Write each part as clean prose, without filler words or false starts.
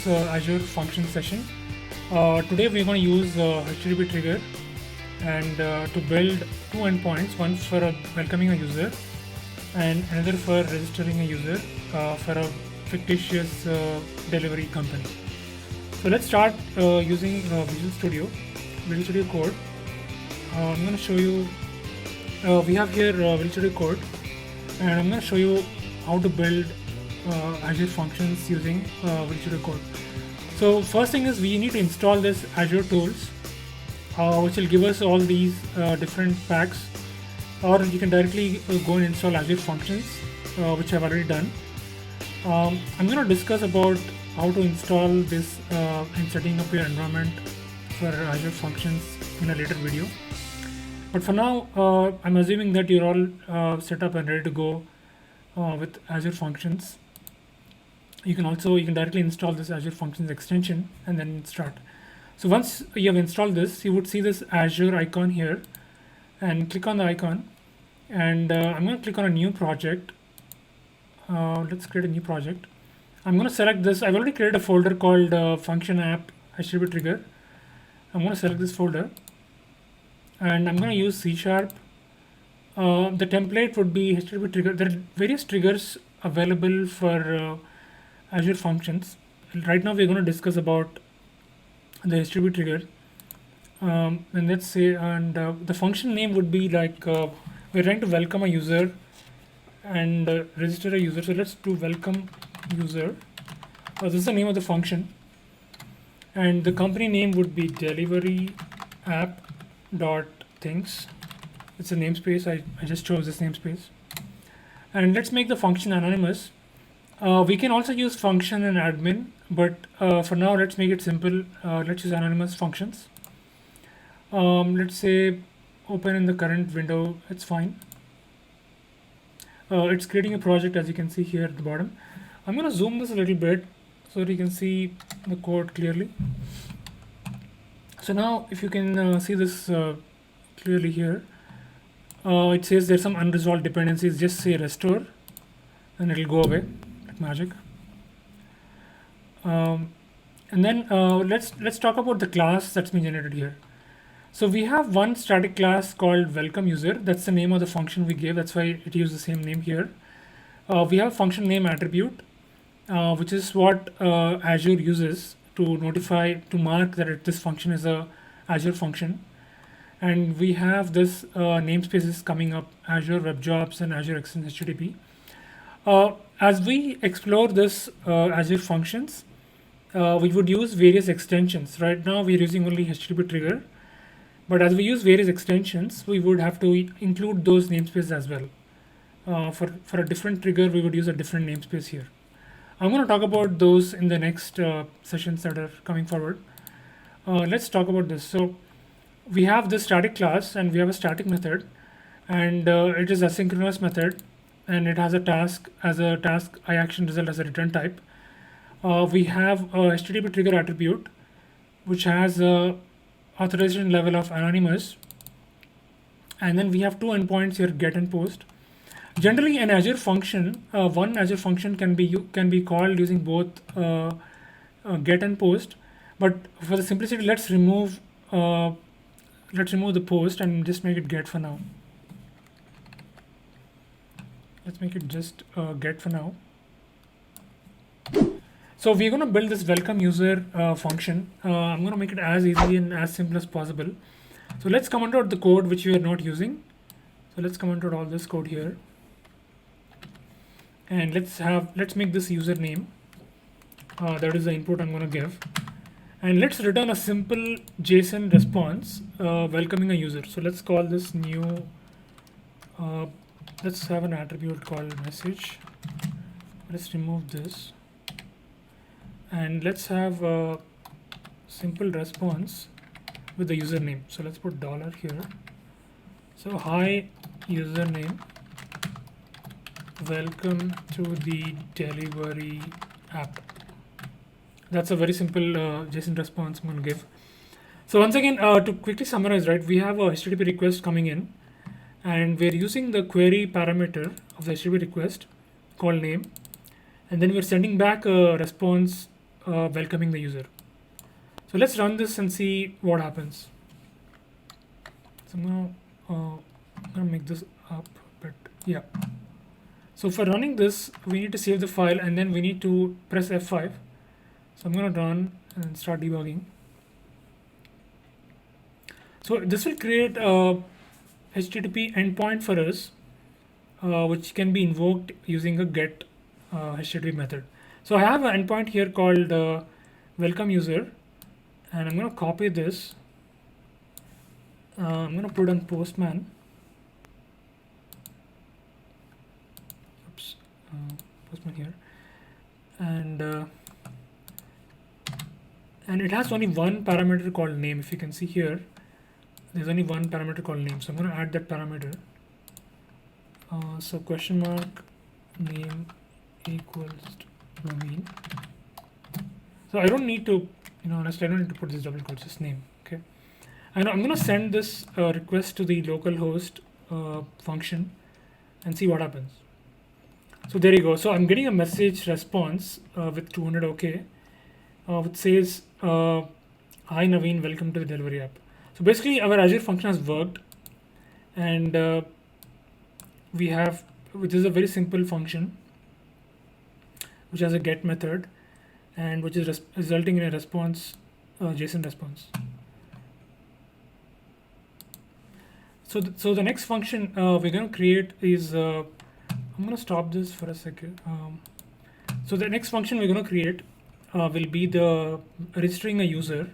this Azure Functions session. Today we're going to use HttpTrigger and to build two endpoints, one for welcoming a user and another for registering a user for a fictitious delivery company. So let's start using Visual Studio Code. I'm going to show you, we have here Visual Studio Code, and I'm going to show you how to build Azure Functions using Visual Studio Code. So first thing is we need to install this Azure Tools, which will give us all these different packs, or you can directly go and install Azure Functions, which I've already done. I'm going to discuss about how to install this and setting up your environment for Azure Functions in a later video. But for now, I'm assuming that you're all set up and ready to go with Azure Functions. You can directly install this Azure Functions extension and then start. So once you have installed this, you would see this Azure icon here, and click on the icon. And I'm going to click on a new project. Let's create a new project. I'm going to select this. I've already created a folder called Function App HttpTrigger. I'm going to select this folder, and I'm going to use C#. The template would be HttpTrigger. There are various triggers available for Azure Functions. Right now we're going to discuss about the HttpTrigger. And let's say, the function name would be like, we're trying to welcome a user and register a user. So let's do welcome user. This is the name of the function. And the company name would be delivery app.things. It's a namespace. I just chose this namespace. And let's make the function anonymous. We can also use function and admin, but for now let's make it simple. Let's use anonymous functions. Let's say open in the current window. It's fine. It's creating a project, as you can see here at the bottom. I'm going to zoom this a little bit so that you can see the code clearly. So now if you can see this clearly here, it says there's some unresolved dependencies. Just say restore and it'll go away like magic. And then let's talk about the class that's been generated here. So we have one static class called welcome user. That's the name of the function we gave. That's why it used the same name here. We have function name attribute, which is what Azure uses to mark that this function is a Azure function. And we have this namespaces coming up, Azure Web Jobs and Azure Extends HTTP. As we explore this Azure Functions, we would use various extensions. Right now we're using only HttpTrigger, but as we use various extensions, we would have to include those namespaces as well. For a different trigger, we would use a different namespace here. I'm going to talk about those in the next sessions that are coming forward. Let's talk about this. So we have this static class and we have a static method, and it is asynchronous method, and it has a task iAction result as a return type. We have a HttpTrigger attribute, which has a authorization level of anonymous, and then we have two endpoints here, get and post. Generally, an Azure function, one Azure function can be called using both get and post. But for the simplicity, let's remove the post and just make it get for now. Let's make it just get for now. So we're going to build this welcome user function. I'm going to make it as easy and as simple as possible. So let's comment out the code which we are not using. So let's comment out all this code here. And let's make this username. That is the input I'm going to give. And let's return a simple JSON response welcoming a user. So let's call this new, let's have an attribute called message. Let's remove this. And let's have a simple response with the username. So let's put $ here. So hi username, welcome to the delivery app. That's a very simple JSON response I'm going to give. So once again, to quickly summarize, right, we have a HTTP request coming in, and we're using the query parameter of the HTTP request called name, and then we're sending back a response welcoming the user. So let's run this and see what happens. So I'm gonna make this up, but yeah. So for running this, we need to save the file and then we need to press F5. So I'm gonna run and start debugging. So this will create a HTTP endpoint for us, which can be invoked using a get HTTP method. So I have an endpoint here called welcome user, and I'm going to copy this. I'm going to put on postman. Oops, postman here, and it has only one parameter called name. If you can see here, there's only one parameter called name. So I'm going to add that parameter. So question mark name equals Naveen. So I don't need to, honestly, I don't need to put this double quotes, just name. Okay, and I'm going to send this request to the localhost function and see what happens. So there you go. So I'm getting a message response with 200 OK, which says, "Hi Naveen, welcome to the delivery app." So basically, our Azure function has worked, and which is a very simple function, which has a get method, and which is resulting in a response, JSON response. So the next function we're going to create is, I'm going to stop this for a second. So the next function we're going to create will be the registering a user,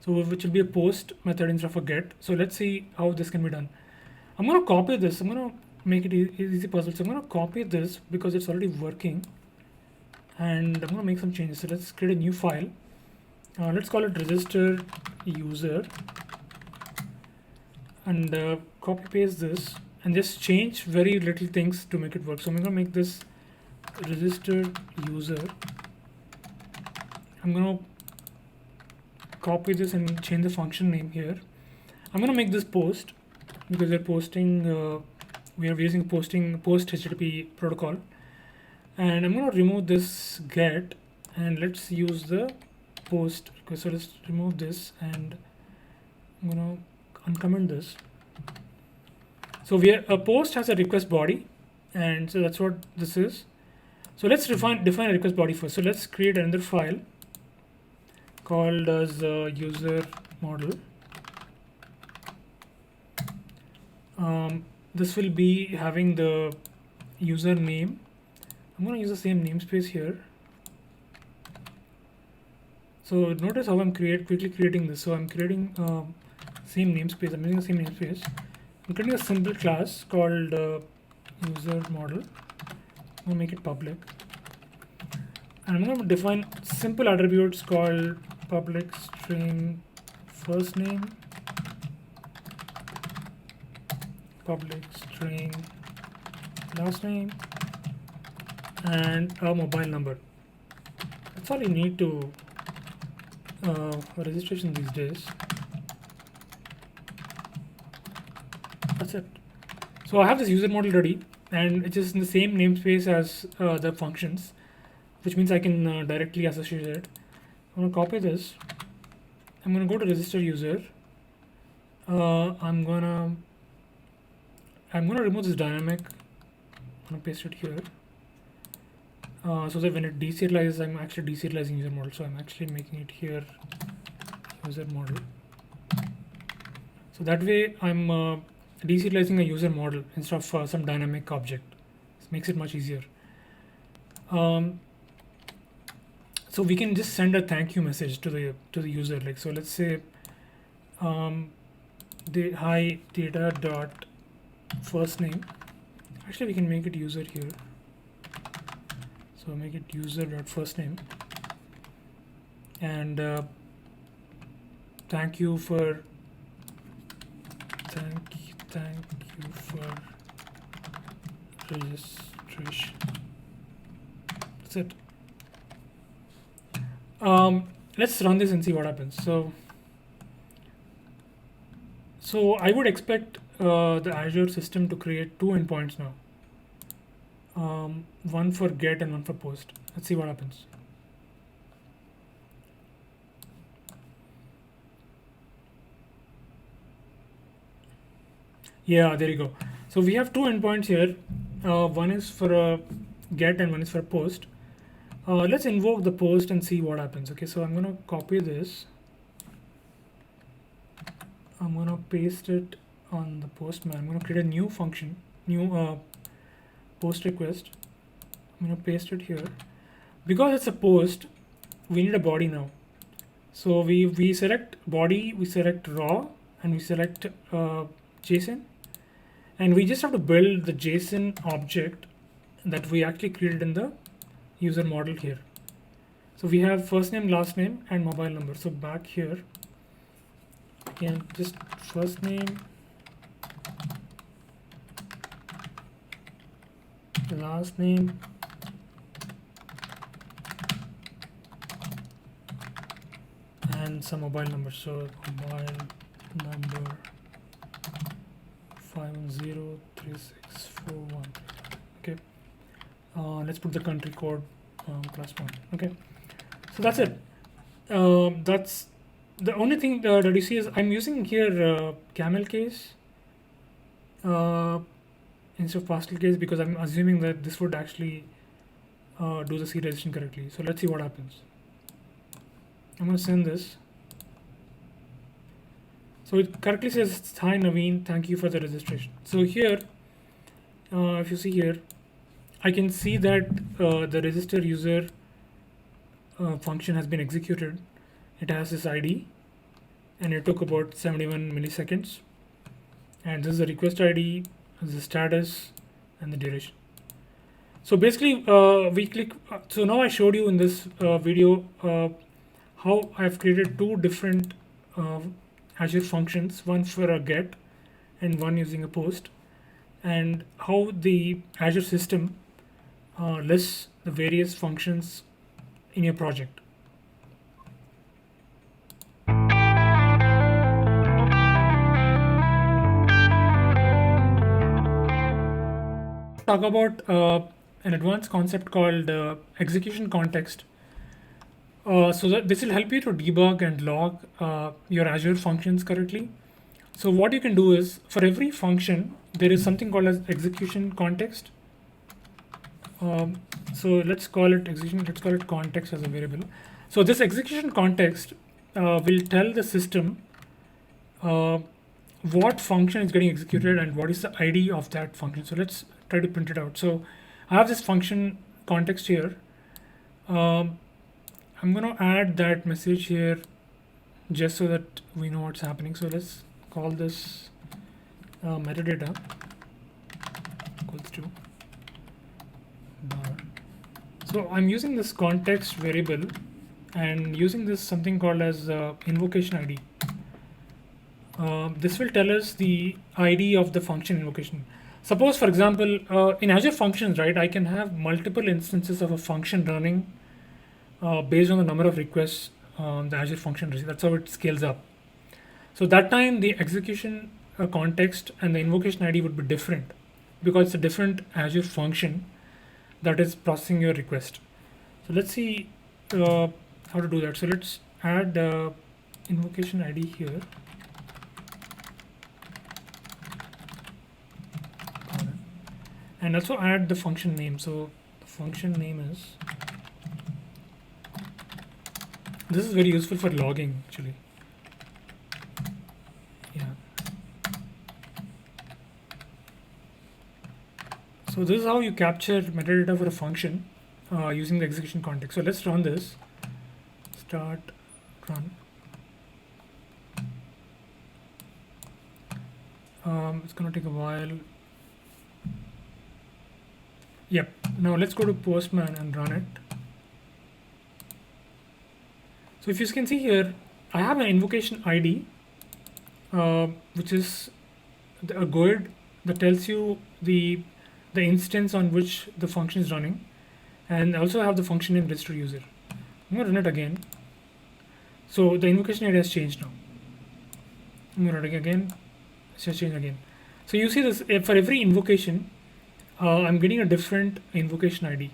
so which will be a post method instead of a get. So let's see how this can be done. I'm going to copy this. I'm going to make it easy puzzle. So I'm going to copy this because it's already working, and I'm going to make some changes. So let's create a new file. Let's call it register user, and copy paste this and just change very little things to make it work. So I'm going to make this register user. I'm going to copy this and change the function name here. I'm going to make this post because we're posting. We are using post HTTP protocol, and I'm going to remove this get, and let's use the post request. So let's remove this, and I'm going to uncomment this. So a post has a request body, and so that's what this is. So let's define a request body first. So let's create another file called as user model. This will be having the user name. I'm going to use the same namespace here. So notice how I'm quickly creating this. So I'm creating same namespace. I'm using the same namespace. I'm creating a simple class called user model. I'm going to make it public, and I'm going to define simple attributes called public string first name, public string last name, and a mobile number. That's all you need to registration these days. That's it. So I have this user model ready, and it is in the same namespace as the functions, which means I can directly associate it. I'm going to copy this. I'm going to go to register user. I'm gonna remove this dynamic. I'm going to paste it here. So that when it deserializes, I'm actually deserializing user model. So I'm actually making it here user model. So that way I'm deserializing a user model instead of some dynamic object. This makes it much easier. So we can just send a thank you message to the user. Like, so let's say the hi data dot first name. Actually, we can make it user here. So make it user dot first name, and thank you for registration. That's it. Let's run this and see what happens. So I would expect the Azure system to create 2 endpoints now. One for get and one for post. Let's see what happens. Yeah, there you go. So we have two endpoints here. One is for a get and one is for a post. Let's invoke the post and see what happens. Okay, so I'm gonna copy this. I'm gonna paste it on the postman. I'm gonna create a new function, new post request. I'm gonna paste it here. Because it's a post, we need a body now. So we select body, we select raw, and we select JSON, and we just have to build the JSON object that we actually created in the user model here. So we have first name, last name, and mobile number. So back here, again, just first name, last name, and some mobile number. So mobile number 5103641. Okay. Let's put the country code +1. Okay. So that's it. That's the only thing that you see is I'm using here camel case instead of Pascal case because I'm assuming that this would actually do the serialization correctly. So let's see what happens. I'm going to send this. So it correctly says, "Hi Naveen, thank you for the registration." So here, if you see here, I can see that the register user function has been executed. It has this ID, and it took about 71 milliseconds. And this is the request ID, this is the status, and the duration. So basically, we click. So now I showed you in this video how I've created two different Azure functions, one for a get and one using a post, and how the Azure system lists the various functions in your project. Talk about an advanced concept called execution context. So that this will help you to debug and log your Azure functions correctly. So what you can do is, for every function, there is something called as execution context. So let's call it execution. Let's call it context as a variable. So this execution context will tell the system what function is getting executed and what is the ID of that function. So let's try to print it out. So I have this function context here. I'm going to add that message here just so that we know what's happening. So let's call this metadata equals to bar. So I'm using this context variable and using this something called as invocation ID. This will tell us the ID of the function invocation. Suppose, for example, in Azure Functions, right, I can have multiple instances of a function running based on the number of requests the Azure function receives. That's how it scales up. So that time the execution context and the invocation ID would be different because it's a different Azure function that is processing your request. So let's see how to do that. So let's add invocation ID here. And also add the function name. So the function name is, this is very useful for logging actually. Yeah. So this is how you capture metadata for a function using the execution context. So let's run this. Start, run. It's going to take a while. Yep. Now let's go to Postman and run it. So if you can see here, I have an invocation ID, which is a GUID that tells you the instance on which the function is running, and I also have the function name register user. I'm going to run it again. So the invocation ID has changed now. I'm going to run it again. It's just changed again. So you see this, for every invocation, I'm getting a different invocation ID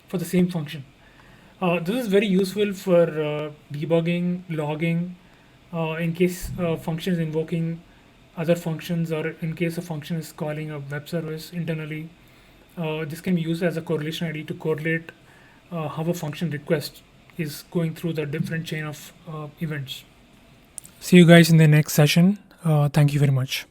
for the same function. This is very useful for debugging, logging, in case function is invoking other functions, or in case a function is calling a web service internally, this can be used as a correlation ID to correlate how a function request is going through the different chain of events. See you guys in the next session. Thank you very much.